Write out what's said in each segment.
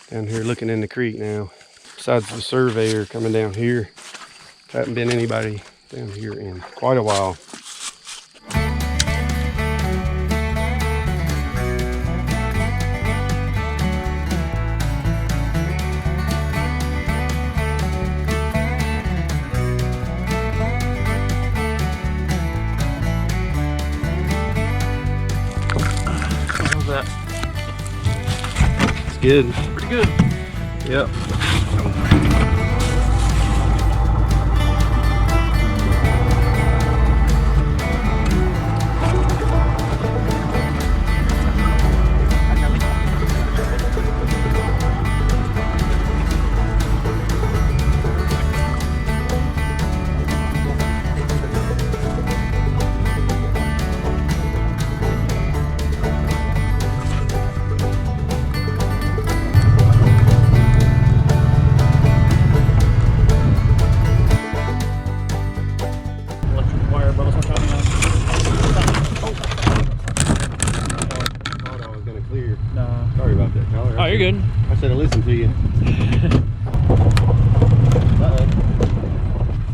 Down here looking in the creek now. Besides the surveyor coming down here, there hasn't been anybody down here in quite a while. How's that? It's good. Pretty good. Yep. Oh, you're good. I said I listened to you.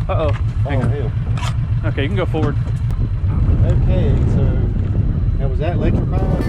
Uh-oh. Hang on. Okay, you can go forward. Okay, so now was that electrified?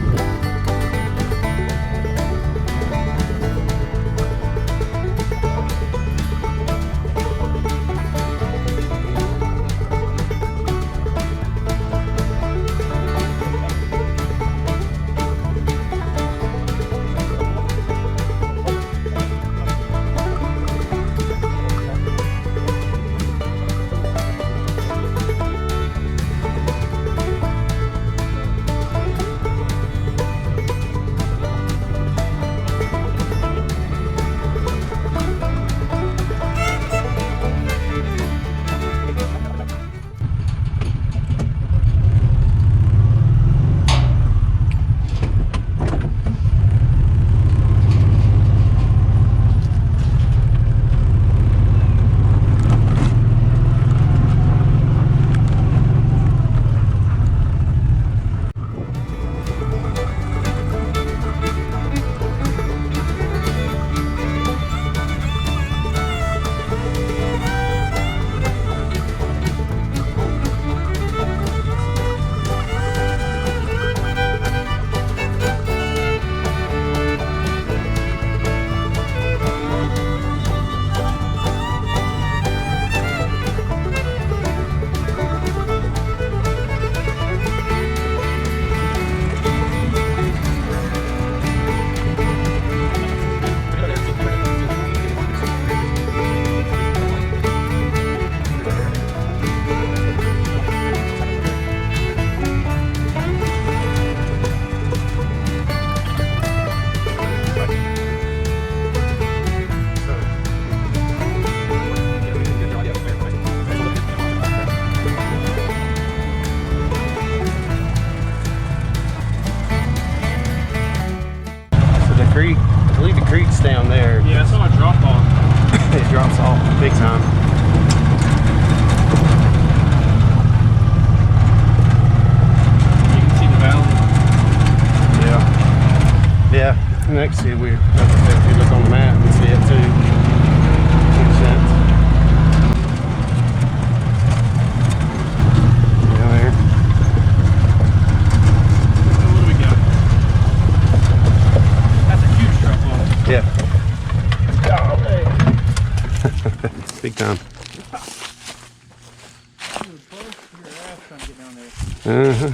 Creek, I believe the creek's down there. Yeah, it's on a drop off. It drops off big time. You can see the valley. Yeah. Yeah. And actually, if you look on the map, you can see it too. Makes sense. Down there. What do we got? That's a huge drop off. Yeah. Oh, Big time. Uh-huh.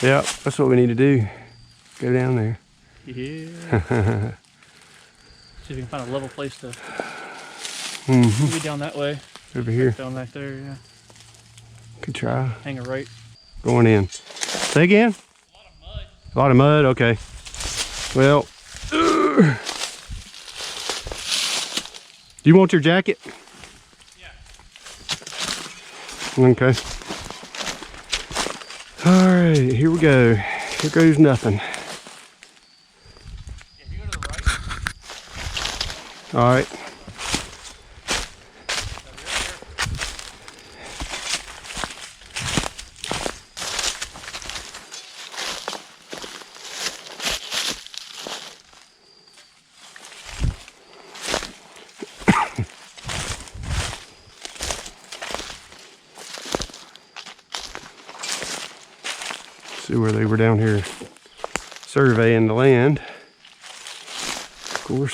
Yeah, that's what we need to do. Go down there. Yeah. See if we can find a level place to maybe down that way. Over here. Down right there, yeah. Could try. Hang a right. Going in. Say again? A lot of mud. A lot of mud, okay. Well, do you want your jacket? Yeah. Okay. All right, here we go. Here goes nothing. If you go to the right. All right. See where they were down here surveying the land. Of course.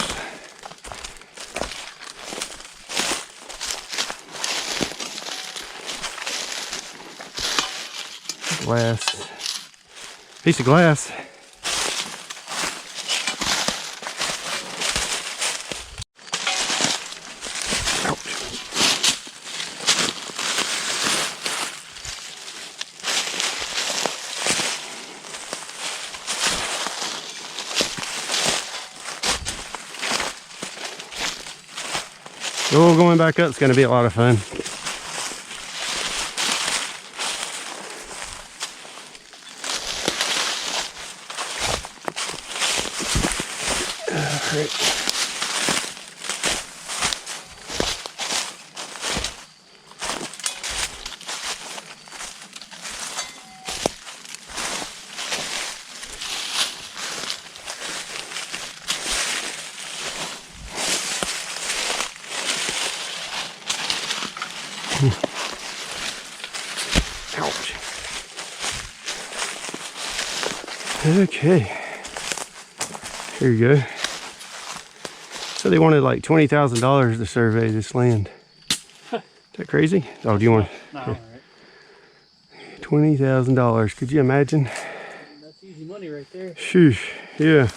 Glass. Piece of glass. Oh, going back up is going to be a lot of fun. All right. Ouch. Okay. Here you go. So they wanted like $20,000 to survey this land. Is that crazy? Oh, do you want? No, all right. $20,000. Could you imagine? That's easy money right there. Shoosh. Yeah.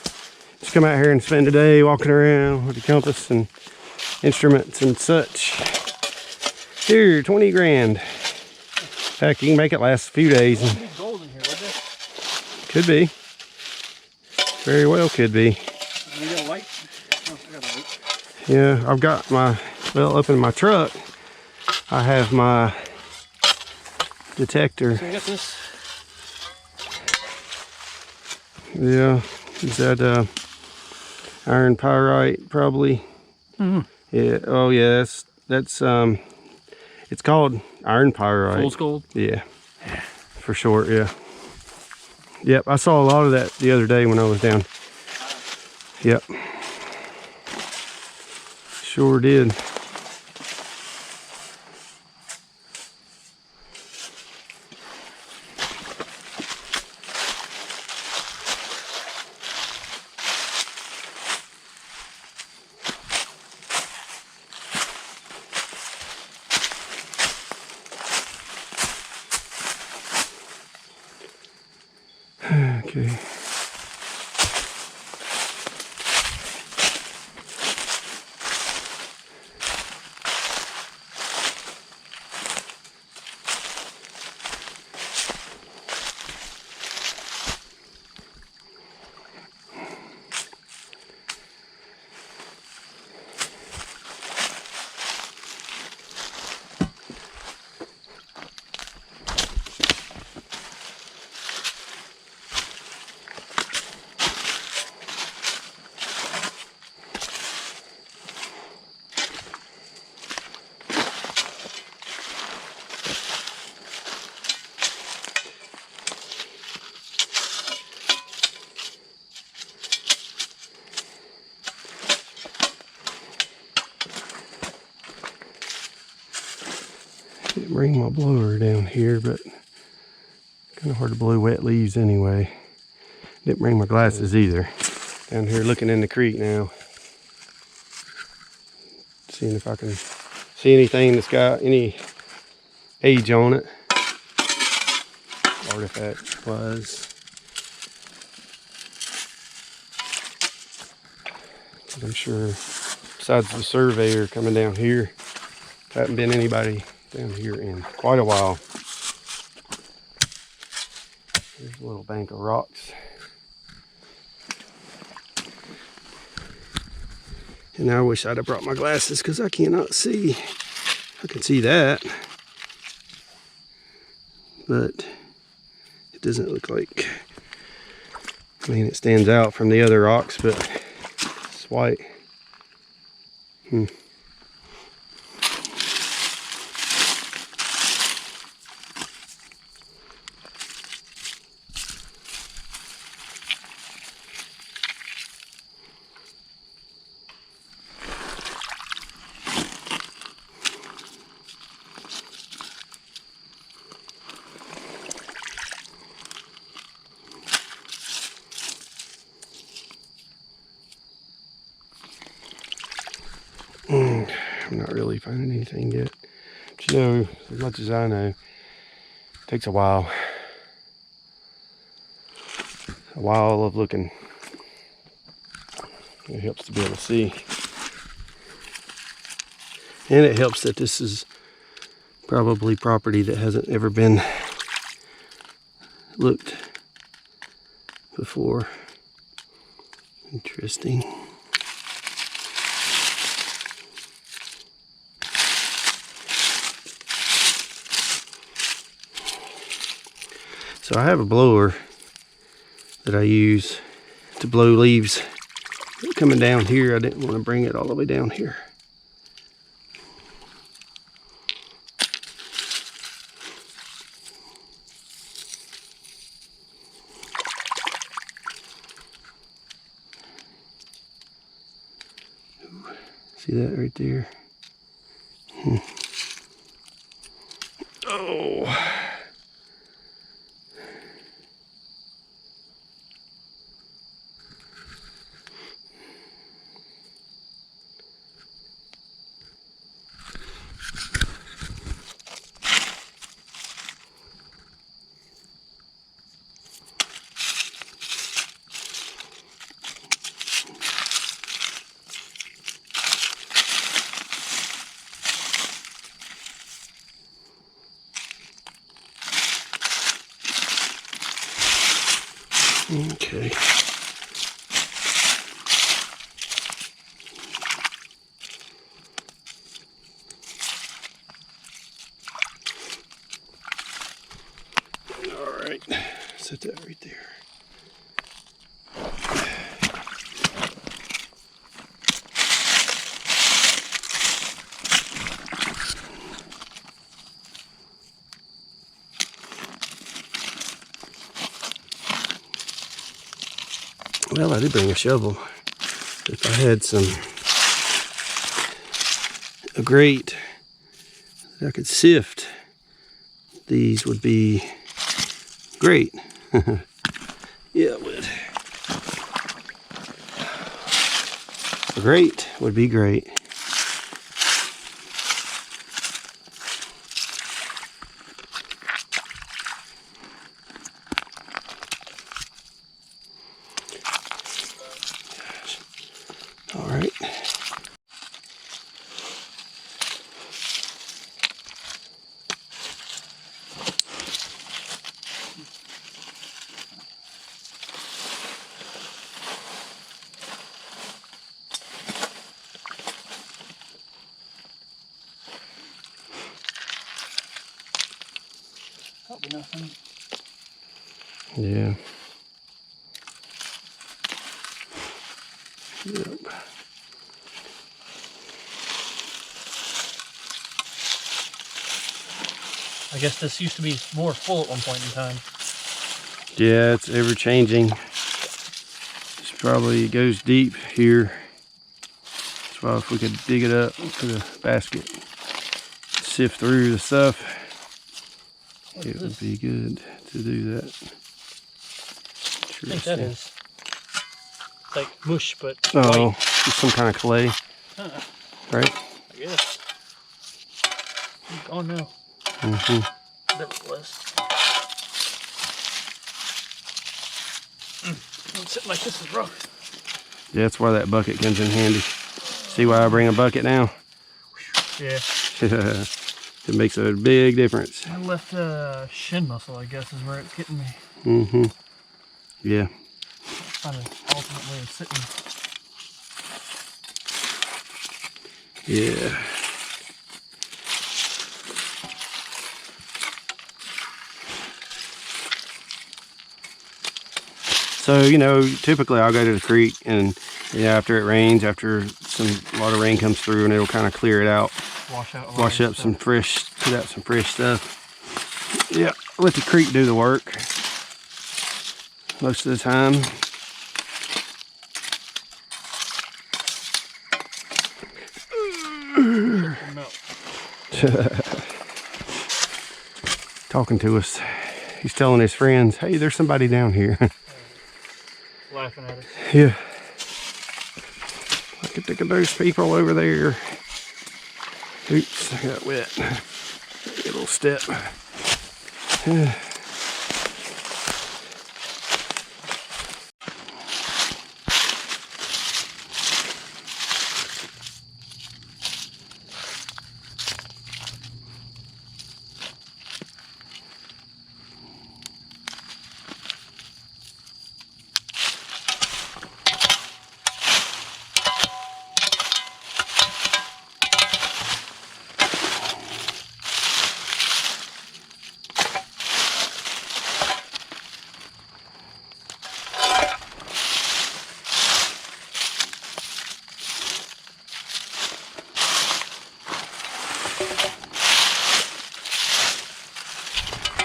Just come out here and spend a day walking around with the compass and instruments and such. Here, 20 grand. Heck, you can make it last a few days. And Gold in here, would there? could be. Very well could be. You got a light? Oh, I got a light. Yeah, I've got my, well, up in my truck, I have my detector. So I got this. Yeah, is that iron pyrite probably? Mm-hmm. Yeah, oh yeah, that's it's called iron pyrite. Fool's gold? Yeah, for short, yeah. Yep, I saw a lot of that the other day when I was down. Yep. Sure did. Okay. Didn't bring my blower down here, but kind of hard to blow wet leaves anyway. Didn't bring my glasses either. Down here looking in the creek now. Seeing if I can see anything that's got any age on it. Artifact wise. I'm sure besides the surveyor coming down here, there hasn't been anybody down here in quite a while. There's a little bank of rocks. And I wish I'd have brought my glasses because I cannot see. I can see that, but it doesn't look like, I mean, it stands out from the other rocks, but it's white. We're not really finding anything yet. But you know, as much as I know, it takes a while. A while of looking. It helps to be able to see. And it helps that this is probably property that hasn't ever been looked before. Interesting. So I have a blower that I use to blow leaves coming down here. I didn't want to bring it all the way down here. See that right there? Oh. Okay. All right, set that right there. Well, I did bring a shovel. If I had a grate that I could sift, these would be great. Yeah, it would. A grate would be great. All right. Probably nothing. Yeah. Yep. I guess this used to be more full at one point in time. Yeah, it's ever changing. This probably goes deep here. That's why if we could dig it up, put a basket, sift through the stuff, it would be good to do that. I think that is like mush, but oh, white. just some kind of clay, right? I guess. Oh no. Mm-hmm. That was less. Sitting like this is rough. Yeah, that's why that bucket comes in handy. See why I bring a bucket now? Yeah. It makes a big difference. My left shin muscle, I guess, is where it's getting me. Mm-hmm. Yeah. Find an alternate way of sitting. Yeah. So, you know, typically I'll go to the creek and, yeah, after it rains, after a lot of rain comes through, and it'll kind of clear it out. Wash up some fresh, put out some fresh stuff. Yeah, let the creek do the work most of the time. Talking to us. He's telling his friends, hey, there's somebody down here. Laughing at us. Yeah. I could think of those people over there. Oops, I got wet. A little step.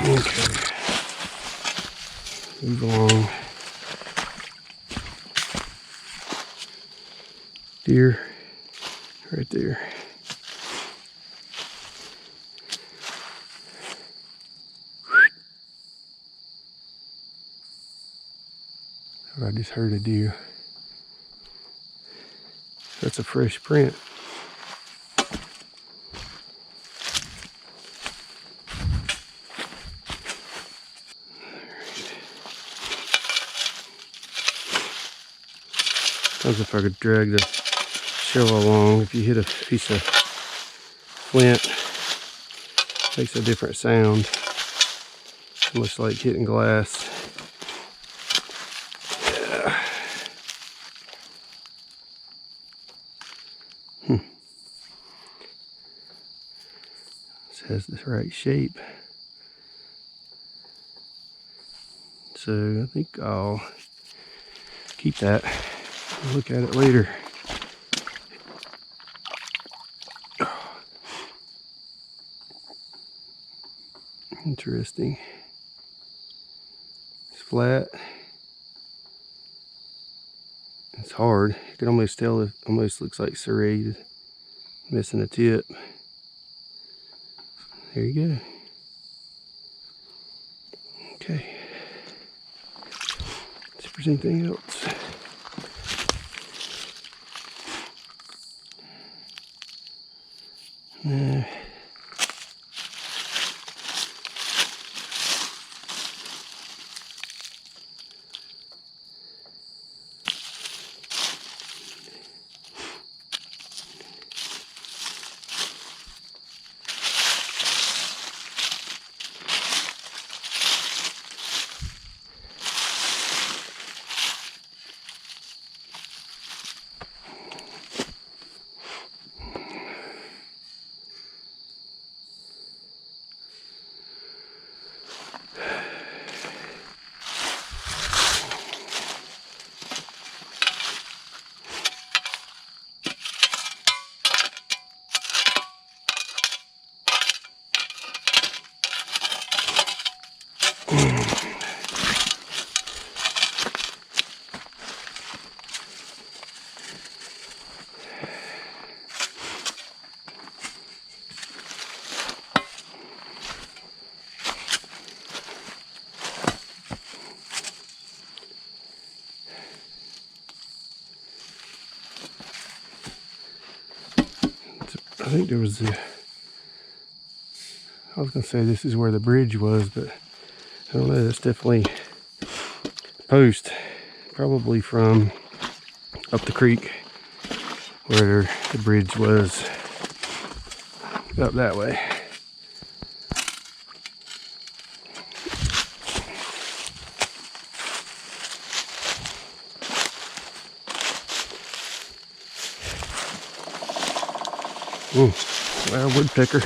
Okay, move along. Deer, right there. I just heard a deer. That's a fresh print. Sometimes if I could drag the shovel along, if you hit a piece of flint, it makes a different sound. Almost like hitting glass. Yeah. This has the right shape. So I think I'll keep that. Look at it later. Interesting. It's flat. It's hard. You can almost tell it almost looks like serrated. Missing a tip. There you go. Okay. See if there's anything else. Nah. I think there was I was gonna say this is where the bridge was, but I don't know. That's definitely post, probably from up the creek where the bridge was, up that way. Well, woodpecker.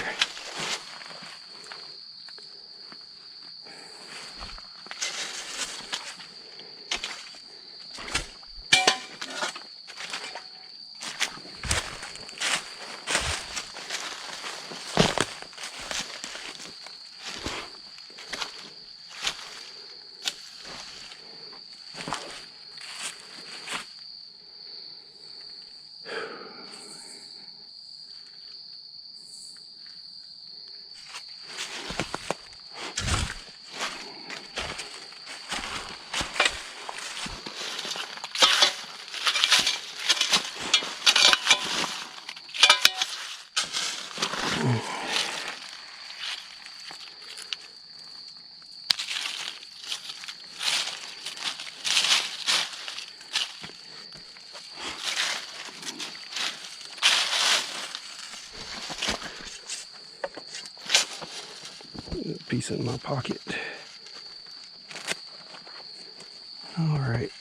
piece in my pocket. All right.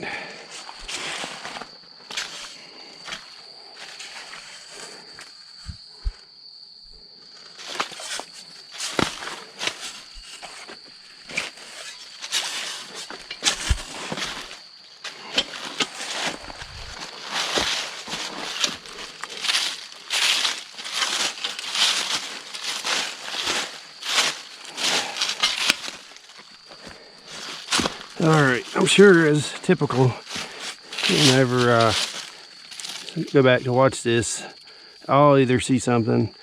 Alright, I'm sure as typical, whenever go back to watch this, I'll either see something,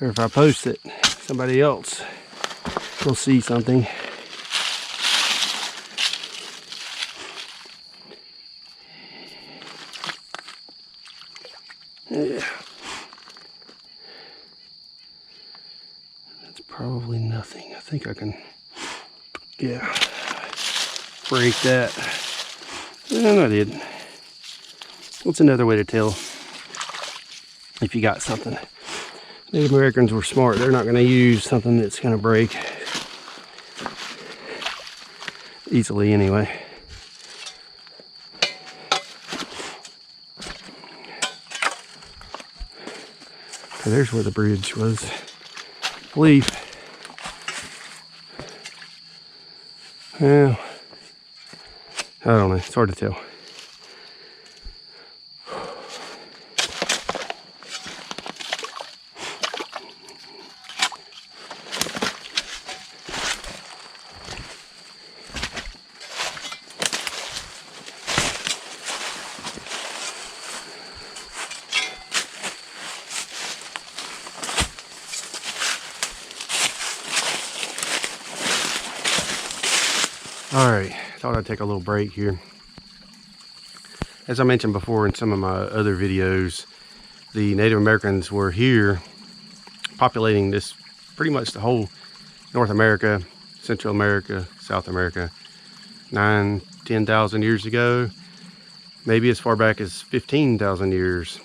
or if I post it, somebody else will see something. Yeah. That's probably nothing. I think I can, yeah, break that. And I did. What's another way to tell if you got something? Native Americans were smart. They're not going to use something that's going to break easily anyway. So there's where the bridge was, I believe. Well, I don't know. It's hard to tell. Alright, thought I'd take a little break here. As I mentioned before in some of my other videos, the Native Americans were here populating this pretty much the whole North America, Central America, South America, 10,000 years ago, maybe as far back as 15,000 years,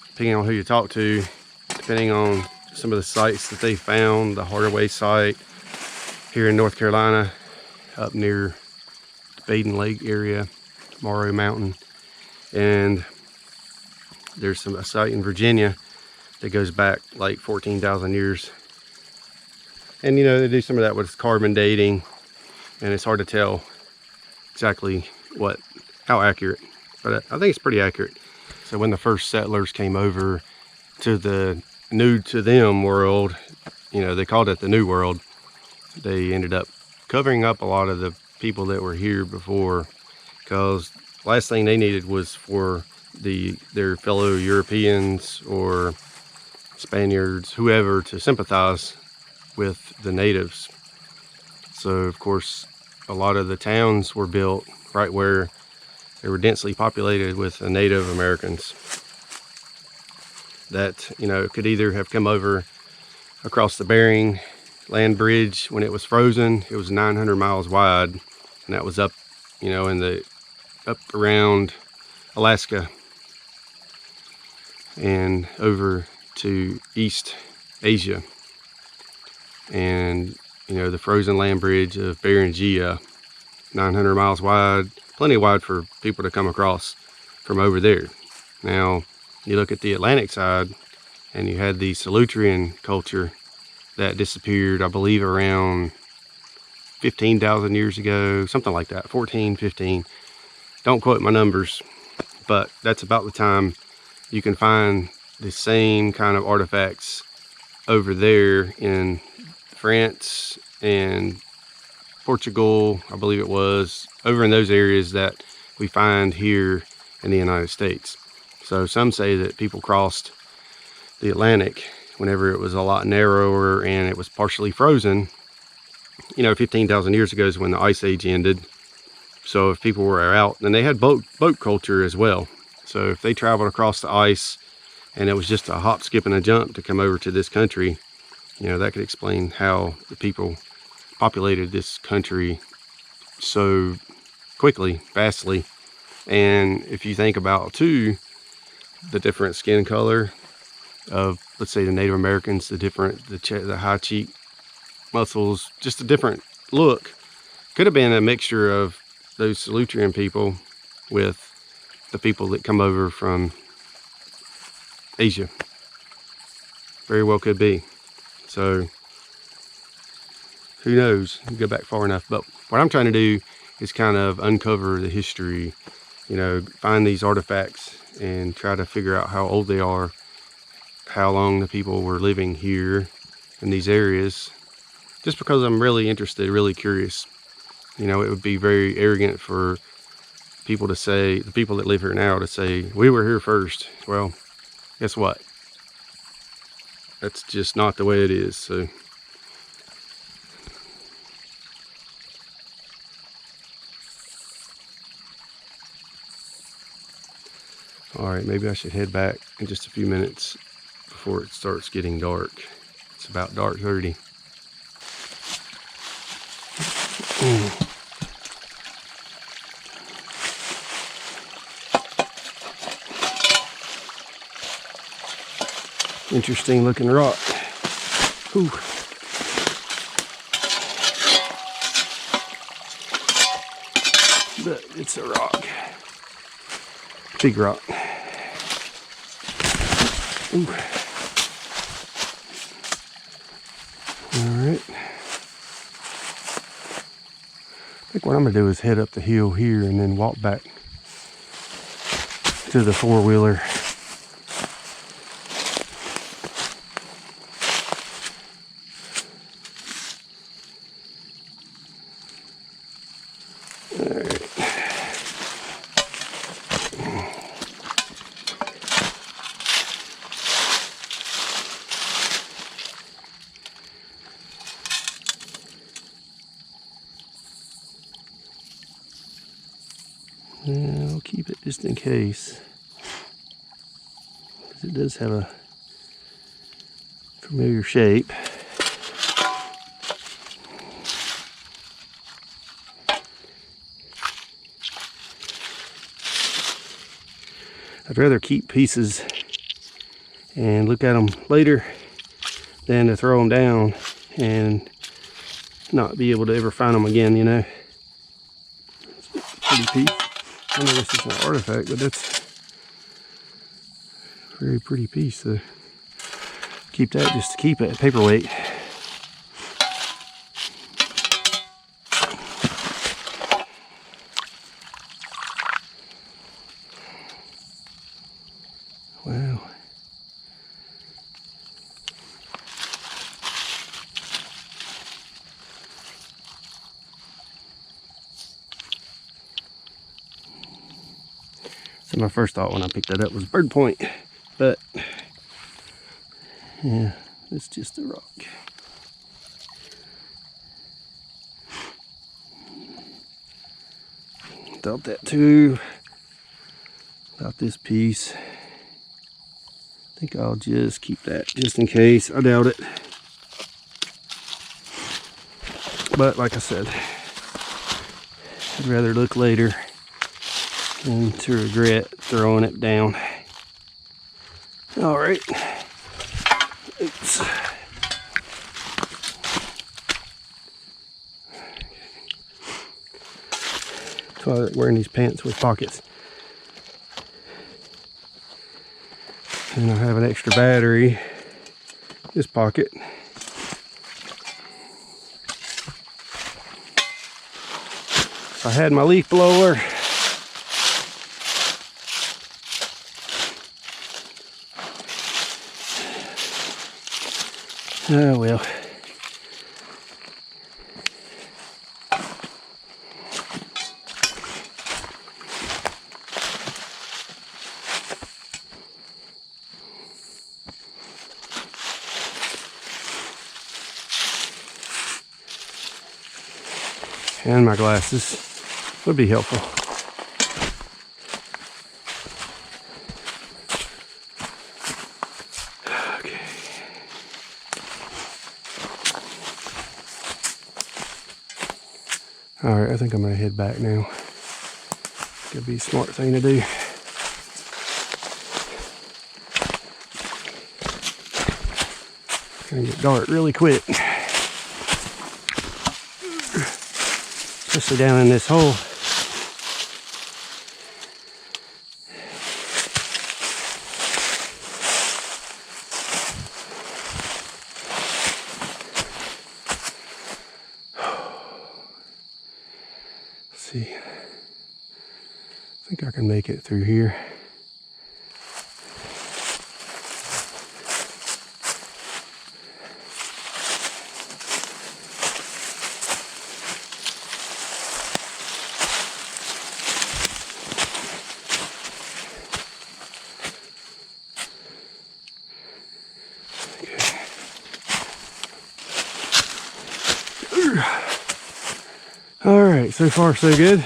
depending on who you talk to, depending on some of the sites that they found. The Hardaway site here in North Carolina, up near the Baden Lake area, Morrow Mountain, and there's a site in Virginia that goes back like 14,000 years. And you know, they do some of that with carbon dating, and it's hard to tell exactly how accurate, but I think it's pretty accurate. So when the first settlers came over to the new to them world, you know, they called it the New World, they ended up covering up a lot of the people that were here before, because last thing they needed was for their fellow Europeans or Spaniards, whoever, to sympathize with the natives. So of course a lot of the towns were built right where they were densely populated with the Native Americans that, you know, could either have come over across the Bering Land Bridge when it was frozen. It was 900 miles wide, and that was up, you know, up around Alaska and over to East Asia. And, you know, the frozen land bridge of Beringia, 900 miles wide, plenty wide for people to come across from over there. Now, you look at the Atlantic side, and you had the Solutrean culture that disappeared, I believe, around 15,000 years ago, something like that, 14, 15. Don't quote my numbers, but that's about the time you can find the same kind of artifacts over there in France and Portugal, I believe it was, over in those areas that we find here in the United States. So some say that people crossed the Atlantic whenever it was a lot narrower and it was partially frozen. You know, 15,000 years ago is when the Ice Age ended. So if people were out, and they had boat culture as well. So if they traveled across the ice and it was just a hop, skip, and a jump to come over to this country, you know, that could explain how the people populated this country so quickly, fastly. And if you think about, too, the different skin color of, let's say, the Native Americans, the high cheek mussels, just a different look. Could have been a mixture of those Salutrian people with the people that come over from Asia. Very well could be. So who knows? You go back far enough. But what I'm trying to do is kind of uncover the history, you know, find these artifacts and try to figure out how old they are, how long the people were living here in these areas, just because I'm really interested, really curious. You know, it would be very arrogant for people to say, the people that live here now, to say, we were here first. Well, guess what? That's just not the way it is. So all right, maybe I should head back in just a few minutes before it starts getting dark. It's about dark 30. Interesting looking rock. Whew. But it's a rock. Big rock. Ooh. Alright. I think what I'm going to do is head up the hill here and then walk back to the four-wheeler. I'll keep it just in case, because it does have a familiar shape. I'd rather keep pieces and look at them later than to throw them down and not be able to ever find them again, you know. It's a pretty piece. I know this is an artifact, but that's a very pretty piece. So keep that just to keep it, paperweight. Wow. So my first thought when I picked that up was bird point, but yeah, it's just a rock. Thought that too, about this piece. I think I'll just keep that just in case. I doubt it. But like I said, I'd rather look later than to regret throwing it down. All right. Oops. That's why I'm wearing these pants with pockets. And I have an extra battery in this pocket. If I had my leaf blower, oh well. And my glasses would be helpful. Okay. All right, I think I'm gonna head back now. Could be a smart thing to do. It's gonna get dark really quick. especially down in this hole. Let's see. I think I can make it through here. All right, so far so good.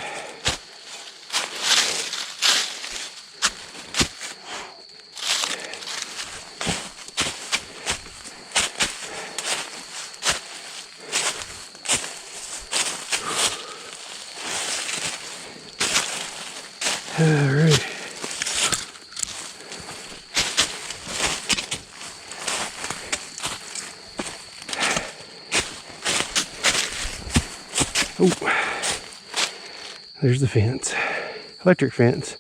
All right. Oh, there's the fence, electric fence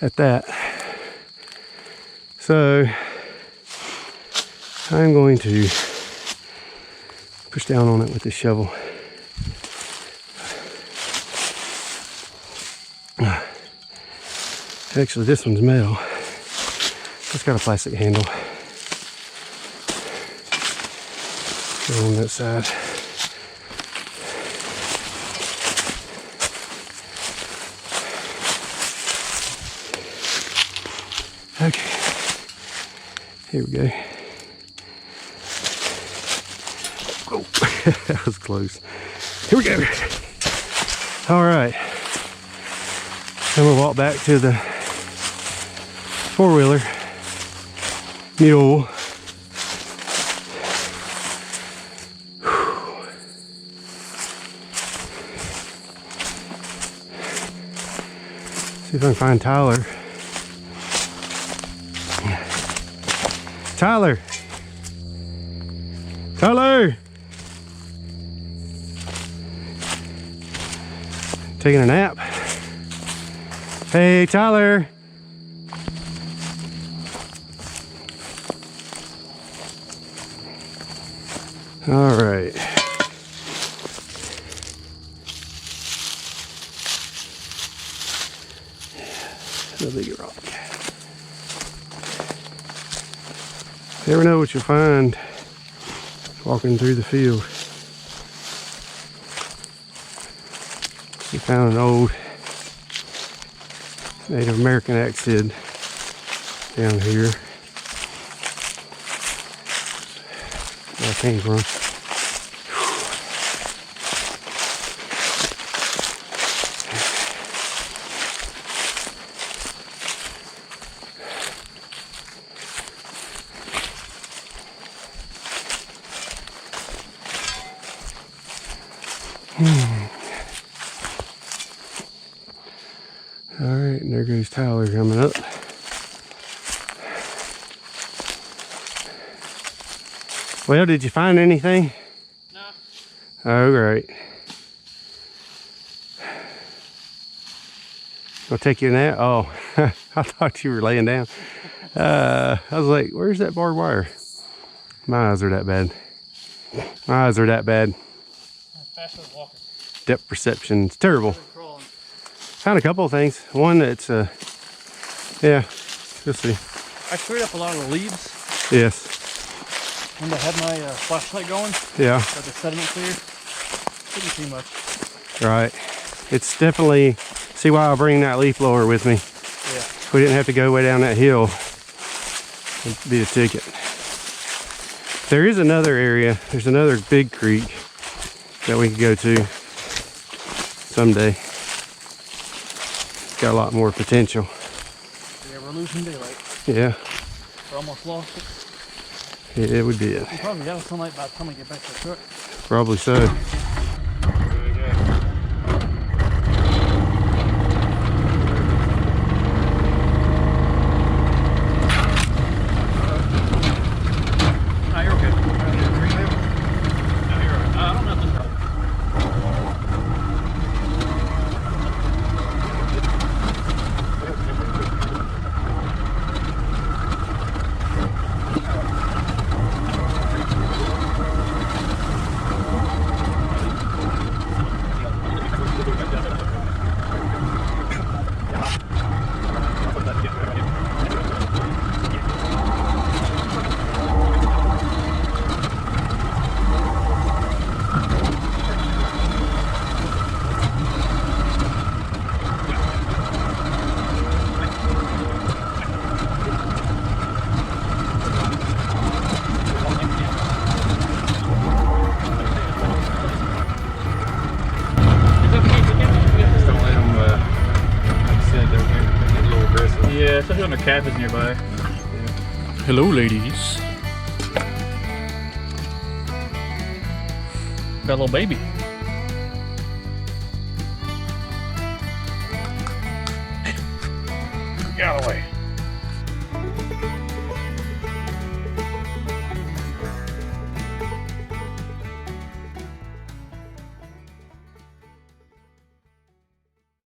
at that. So I'm going to push down on it with this shovel. Actually, this one's metal. It's got a plastic handle. Go on that side. Okay, here we go. Oh, that was close. Here we go. All right, I'm gonna walk back to the four-wheeler mule. See if I can find Tyler. Tyler! Tyler! Taking a nap. Hey, Tyler! All right. A big rock. Never know what you'll find walking through the field. We found an old Native American axe head down here. Where I came from. All right, and there goes Tyler coming up. Well, did you find anything? No. Oh, great. I'll take you a nap. Oh, I thought you were laying down. I was like, where's that barbed wire? My eyes are that bad. My eyes are that bad. Fast as walking. Depth perception is terrible. Found a couple of things. One that's, yeah, you'll see. I cleared up a lot of the leaves. Yes. When I had my flashlight going. Yeah. But the sediment cleared. Didn't see much. Right. It's definitely, see why I bring that leaf blower with me. Yeah. If we didn't have to go way down that hill, it'd be a ticket. There is another area. There's another big creek that we could go to someday. Got a lot more potential. Yeah, we're losing daylight. Yeah. We're almost lost it. It would be it. We probably got sunlight by the time we get back to the truck. Probably so. especially when their calf is nearby. Hello, ladies. Got a little baby. Get out of the way.